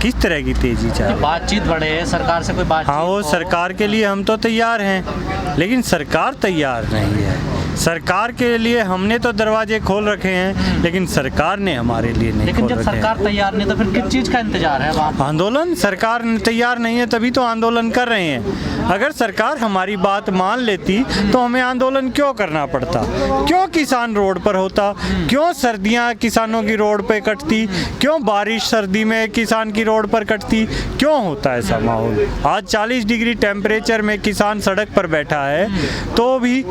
किस तरह की तेजी चाह? बातचीत बढ़े सरकार से, कोई बातचीत? हाँ, वो सरकार के लिए हम तो तैयार हैं, लेकिन सरकार तैयार नहीं है। सरकार के लिए हमने तो दरवाजे खोल रखे हैं, लेकिन सरकार ने हमारे लिए नहीं। लेकिन जब सरकार तैयार नहीं तो फिर किस चीज़ का इंतजार है? आंदोलन। सरकार तैयार नहीं है तभी तो आंदोलन कर रहे हैं। अगर सरकार हमारी बात मान लेती तो हमें आंदोलन क्यों करना पड़ता? क्यों किसान रोड पर होता? क्यों सर्दियाँ किसानों की रोड पे कटती? क्यों बारिश सर्दी में किसान की रोड पर कटती? क्यों होता ऐसा माहौल? आज 40 डिग्री टेम्परेचर में किसान सड़क पर बैठा है, तो भी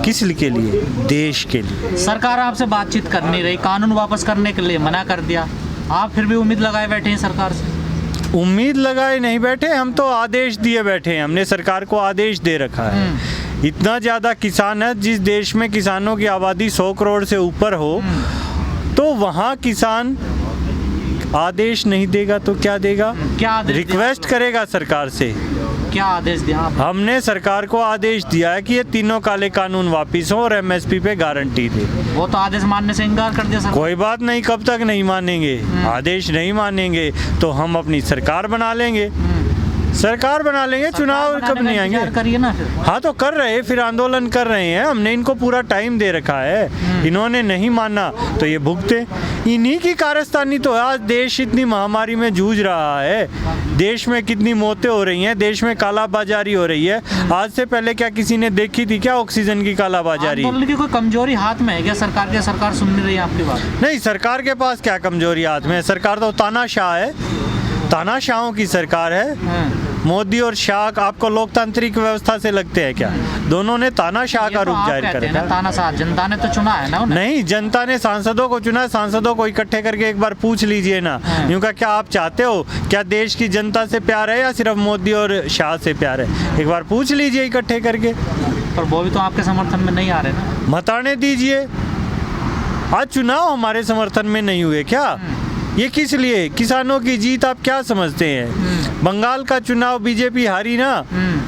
किस के लिए? देश के लिए। सरकार आपसे बातचीत कर नहीं रही, कानून वापस करने के लिए मना कर दिया, आप फिर भी उम्मीद लगाए बैठे हैं सरकार से? उम्मीद लगाए नहीं बैठे, हम तो आदेश दिए बैठे हैं। हमने सरकार को आदेश दे रखा है। इतना ज़्यादा किसान है, जिस देश में किसानों की आबादी 100 करोड़ से ऊपर हो, तो वहाँ किसान आदेश नहीं देगा तो क्या देगा? क्या आदेश रिक्वेस्ट करेगा सरकार से? क्या आदेश दिया? हमने सरकार को आदेश दिया है कि ये तीनों काले कानून वापिस हो और एमएसपी पे गारंटी दे। वो तो आदेश मानने से इनकार कर दिया सरकार। कोई बात नहीं, कब तक नहीं मानेंगे? आदेश नहीं मानेंगे तो हम अपनी सरकार बना लेंगे। सरकार बना लेंगे, चुनाव कब नहीं आएंगे? करिए ना फिर। हाँ, तो कर रहे हैं, फिर आंदोलन कर रहे हैं। हमने इनको पूरा टाइम दे रखा है, इन्होंने नहीं माना तो ये भुगते। इन्हीं की कारस्तानी तो आज देश इतनी महामारी में जूझ रहा है। देश में कितनी मौतें हो रही हैं, देश में कालाबाजारी हो रही है। आज से पहले क्या किसी ने देखी थी क्या ऑक्सीजन की कालाबाजारी? आंदोलन की कोई कमजोरी हाथ में है क्या सरकार के? सरकार सुन नहीं रही है आपकी बात? नहीं, सरकार के पास क्या कमजोरी हाथ में है? सरकार तो तानाशाह है, तानाशाहों की सरकार है। मोदी और शाह आपको लोकतांत्रिक व्यवस्था से लगते हैं क्या? दोनों ने तानाशाह का रूप जाहिर कर रखा है। तानाशाह जनता ने तो चुना है ना उन्हें? नहीं, जनता ने सांसदों को चुना। सांसदों को इकट्ठे करके एक बार पूछ लीजिए ना, यूँ का क्या आप चाहते हो? क्या देश की जनता से प्यार है या सिर्फ मोदी और शाह से प्यार है? एक बार पूछ लीजिए इकट्ठे करके। पर वो भी तो आपके समर्थन में नहीं आ रहे ना। मत आने दीजिए। आज चुनाव हमारे समर्थन में नहीं हुए क्या? ये किस लिए? किसानों की जीत आप क्या समझते हैं? बंगाल का चुनाव बीजेपी हारी ना?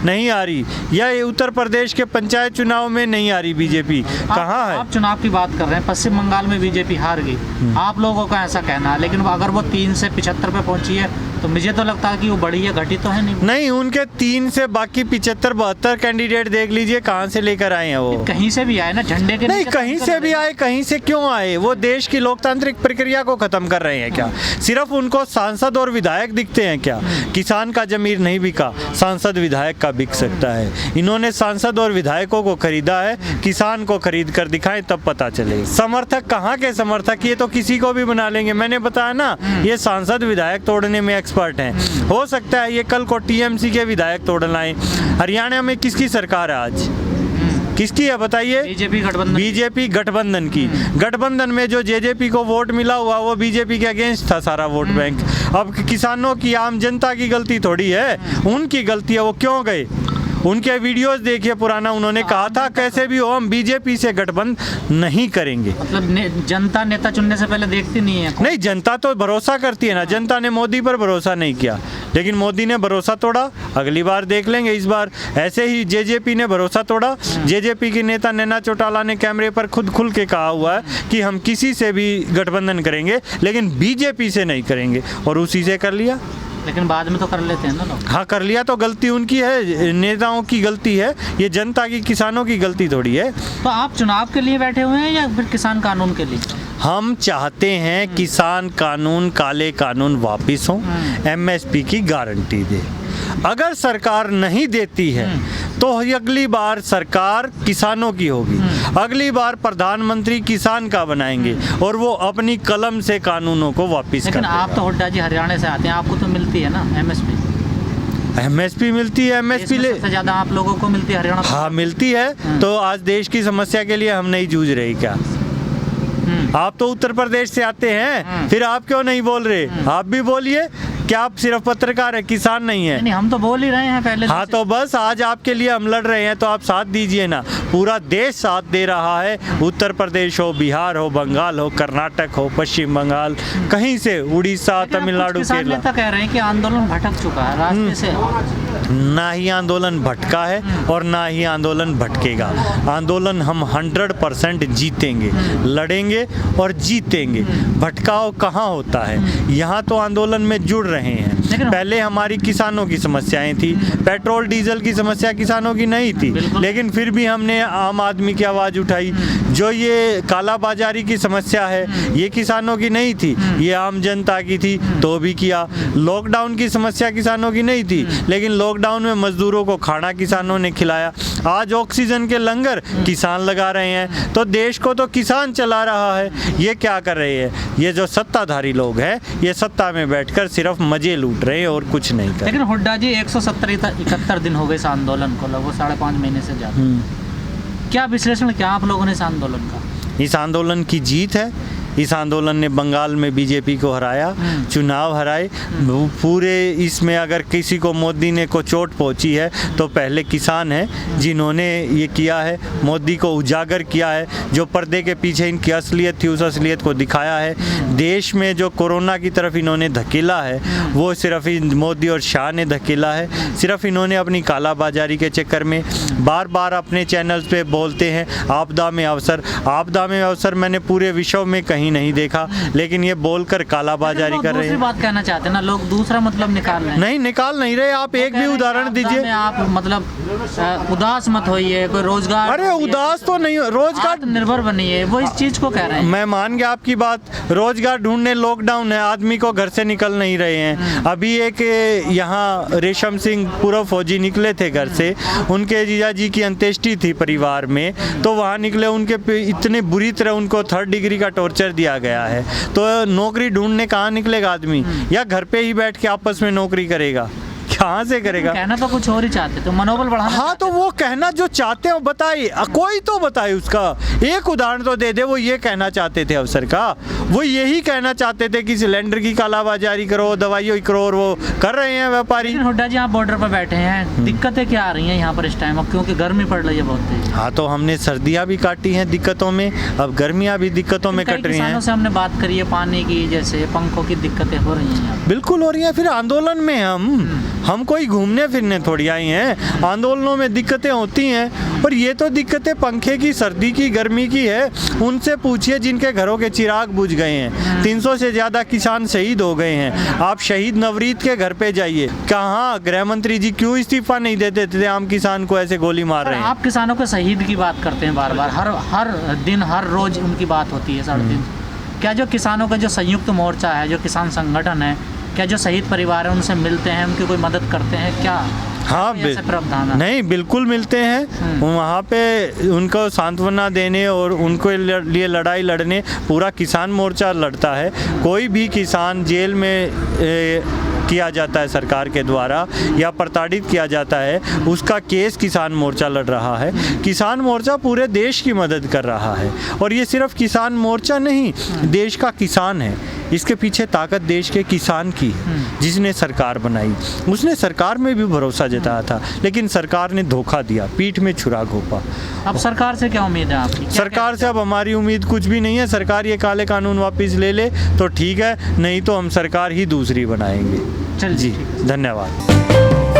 नहीं हारी। या ये उत्तर प्रदेश के पंचायत चुनाव में नहीं हारी बीजेपी? कहाँ है? आप चुनाव की बात कर रहे हैं, पश्चिम बंगाल में बीजेपी हार गई, आप लोगों का ऐसा कहना है। लेकिन अगर वो 3 से 75 पे पहुंची है तो मुझे तो लगता है कि वो बढ़ी है, घटी तो है नहीं। नहीं, उनके 3 से बाकी 75-72 कैंडिडेट देख लीजिए कहाँ से लेकर आए हैं वो। कहीं से भी आए ना, झंडे के नहीं, कहीं से भी आए, कहीं से क्यों आए? वो देश की लोकतांत्रिक प्रक्रिया को खत्म कर रहे हैं क्या? सिर्फ उनको सांसद और विधायक दिखते हैं क्या? किसान का जमीर नहीं बिका, सांसद विधायक का बिक सकता है। इन्होंने सांसद और विधायकों को खरीदा है, किसान को खरीद कर दिखाएं तब पता चले। समर्थक कहाँ के समर्थक? ये तो किसी को भी बना लेंगे। मैंने बताया ना, ये सांसद विधायक तोड़ने में एक्सपर्ट हैं। हो सकता है ये कल को टीएमसी के विधायक तोड़ लाएं। हरियाणा में किसकी सरकार है आज? किसकी है बताइए? बीजेपी गठबंधन की। गठबंधन में जो जेजेपी को वोट मिला हुआ वो बीजेपी के अगेंस्ट था सारा वोट बैंक। अब किसानों की, आम जनता की गलती थोड़ी है, उनकी गलती है। वो क्यों गए? उनके वीडियोस देखिए पुराना, उन्होंने कहा था कैसे भी हो हम बीजेपी से गठबंधन नहीं करेंगे। मतलब जनता नेता चुनने से पहले देखती नहीं है? नहीं, जनता तो भरोसा करती है ना। जनता ने मोदी पर भरोसा नहीं किया, लेकिन मोदी ने भरोसा तोड़ा। अगली बार देख लेंगे। इस बार ऐसे ही जेजेपी ने भरोसा तोड़ा। जेजेपी की नेता नैना चौटाला ने कैमरे पर खुद खुल के कहा हुआ है कि हम किसी से भी गठबंधन करेंगे लेकिन बीजेपी से नहीं करेंगे, और उसी से कर लिया। लेकिन बाद में तो कर लेते हैं ना लोग। हाँ, कर लिया तो गलती उनकी है, नेताओं की गलती है। ये जनता की, किसानों की गलती थोड़ी है। तो आप चुनाव के लिए बैठे हुए हैं या फिर किसान कानून के लिए? हम चाहते हैं किसान कानून, काले कानून वापिस हों, एमएसपी की गारंटी दे। अगर सरकार नहीं देती है तो अगली बार सरकार किसानों की होगी। अगली बार प्रधानमंत्री किसान का बनाएंगे और वो अपनी कलम से कानूनों को वापिस करेंगे। लेकिन आप तो हुड्डा जी हरियाणा से आते हैं, आपको तो मिलती है ना एमएसपी मिलती है। एमएसपी ले सबसे ज्यादा आप लोगों को मिलती है हरियाणा? हाँ, मिलती है। तो आज देश की समस्या के लिए हम नहीं जूझ रहे क्या? आप तो उत्तर प्रदेश से आते हैं, फिर आप क्यों नहीं बोल रहे? आप भी बोलिए। क्या आप सिर्फ पत्रकार है, किसान नहीं है? नहीं, हम तो बोल ही रहे हैं पहले। हाँ, तो बस आज आपके लिए हम लड़ रहे हैं तो आप साथ दीजिए ना। पूरा देश साथ दे रहा है। उत्तर प्रदेश हो, बिहार हो, बंगाल हो, कर्नाटक हो, पश्चिम बंगाल, कहीं से, उड़ीसा, तमिलनाडु, केरला। कह रहे हैं कि आंदोलन भटक चुका है रास्ते से। ना ही आंदोलन भटका है और ना ही आंदोलन भटकेगा। आंदोलन हम 100% जीतेंगे, लड़ेंगे और जीतेंगे। भटकाव कहाँ होता है? यहाँ तो आंदोलन में जुड़ रहे हैं। पहले हमारी किसानों की समस्याएं थी, पेट्रोल डीजल की समस्या किसानों की नहीं थी, लेकिन फिर भी हमने आम आदमी की आवाज़ उठाई। जो ये काला बाजारी की समस्या है, ये किसानों की नहीं थी, ये आम जनता की थी, तो भी किया। लॉकडाउन की समस्या किसानों की नहीं थी, लेकिन लॉकडाउन में मजदूरों को खाना किसानों ने खिलाया। आज ऑक्सीजन के लंगर किसान लगा रहे हैं, तो देश को तो किसान चला रहा है। ये क्या कर रहे हैं? ये जो सत्ताधारी लोग हैं, ये सत्ता में बैठकर सिर्फ मजे लूट रहे हैं और कुछ नहीं कर रहे। लेकिन हुड्डा जी 171 दिन हो गए इस आंदोलन को, लगभग 5.5 महीने से ज़्यादा। क्या विश्लेषण क्या आप लोगों ने इस आंदोलन का? इस आंदोलन की जीत है। इस आंदोलन ने बंगाल में बीजेपी को हराया, चुनाव हराए। पूरे इसमें अगर किसी को मोदी ने को चोट पहुंची है तो पहले किसान हैं जिन्होंने ये किया है, मोदी को उजागर किया है। जो पर्दे के पीछे इनकी असलियत थी, उस असलियत को दिखाया है। देश में जो कोरोना की तरफ इन्होंने धकेला है, वो सिर्फ मोदी और शाह ने धकेला है। सिर्फ इन्होंने अपनी कालाबाजारी के चक्कर में बार बार अपने चैनल्स पे बोलते हैं आपदा में अवसर। आपदा में अवसर मैंने पूरे विश्व में कहीं नहीं देखा, लेकिन ये बोलकर कालाबाजारी कर रहे हैं। बात कहना चाहते हैं ना, लोग दूसरा मतलब निकाल रहे हैं। नहीं निकाल नहीं रहे। आप एक भी उदाहरण दीजिए। आप मतलब उदास मत होइए, कोई रोजगार। अरे उदास तो नहीं, रोजगार निर्भर बनिए, वो इस चीज को कह रहे हैं। मैं मान गया आपकी बात। रोजगार ढूंढने लॉकडाउन है, आदमी को घर से निकल नहीं रहे हैं। अभी एक यहाँ रेशम सिंह पूर्व फौजी निकले थे घर से, उनके जीजा जी की अंत्येष्टि थी परिवार में, तो वहाँ निकले, उनके इतने बुरी तरह उनको 3rd डिग्री का टॉर्चर दिया गया है। तो नौकरी ढूंढने कहाँ निकलेगा आदमी? या घर पे ही बैठ के आपस में नौकरी करेगा? कहाँ से करेगा? कहना तो कुछ और ही चाहते, तो मनोबल बढ़ाना। हाँ, तो वो कहना जो चाहते हैं बताइए, कोई तो बताए उसका एक उदाहरण तो दे दे। वो ये कहना चाहते थे अवसर का, वो यही कहना चाहते थे कि सिलेंडर की कालाबाजारी करो, दवाइयों की करो, और वो कर रहे हैं व्यापारी। हुड्डा जी आप बॉर्डर पर बैठे हैं, दिक्कतें क्या आ रही हैं यहाँ पर इस टाइम? अब क्योंकि गर्मी पड़ रही है बहुत तेज। हाँ, तो हमने सर्दियाँ भी काटी हैं दिक्कतों में, अब गर्मियाँ भी दिक्कतों में कट रही हैं। से हमने बात करी है पानी की, जैसे पंखों की दिक्कतें हो रही हैं। बिल्कुल हो रही हैं। फिर आंदोलन में हम कोई घूमने फिरने थोड़ी आई हैं। आंदोलनों में दिक्कतें होती हैं, और ये तो दिक्कतें पंखे की, सर्दी की, गर्मी की है। उनसे पूछिए जिनके घरों के चिराग बुझ गए हैं। 300 से ज़्यादा किसान शहीद हो गए हैं। आप शहीद नवरीत के घर पे जाइए, कहाँ गृह मंत्री जी क्यों इस्तीफा नहीं देते थे? आम किसान को ऐसे गोली मार रहे हैं। आप किसानों के शहीद की बात करते हैं बार बार, हर दिन हर रोज उनकी बात होती है 3.5। क्या जो किसानों का जो संयुक्त मोर्चा है, जो किसान संगठन है, क्या जो शहीद परिवार है उनसे मिलते हैं, उनकी कोई मदद करते हैं क्या? हाँ, नहीं बिल्कुल मिलते हैं। वहाँ पे उनको सांत्वना देने और उनको लिए लड़ाई लड़ने पूरा किसान मोर्चा लड़ता है। कोई भी किसान जेल में किया जाता है सरकार के द्वारा या प्रताड़ित किया जाता है, उसका केस किसान मोर्चा लड़ रहा है। किसान मोर्चा पूरे देश की मदद कर रहा है, और ये सिर्फ किसान मोर्चा नहीं, देश का किसान है। इसके पीछे ताकत देश के किसान की है, जिसने सरकार बनाई। उसने सरकार में भी भरोसा जताया था, लेकिन सरकार ने धोखा दिया, पीठ में छुरा घोंपा। अब सरकार से क्या उम्मीद है आपकी? सरकार से अब हमारी उम्मीद कुछ भी नहीं है। सरकार ये काले कानून वापस ले ले तो ठीक है, नहीं तो हम सरकार ही दूसरी बनाएंगे। चल जी, धन्यवाद।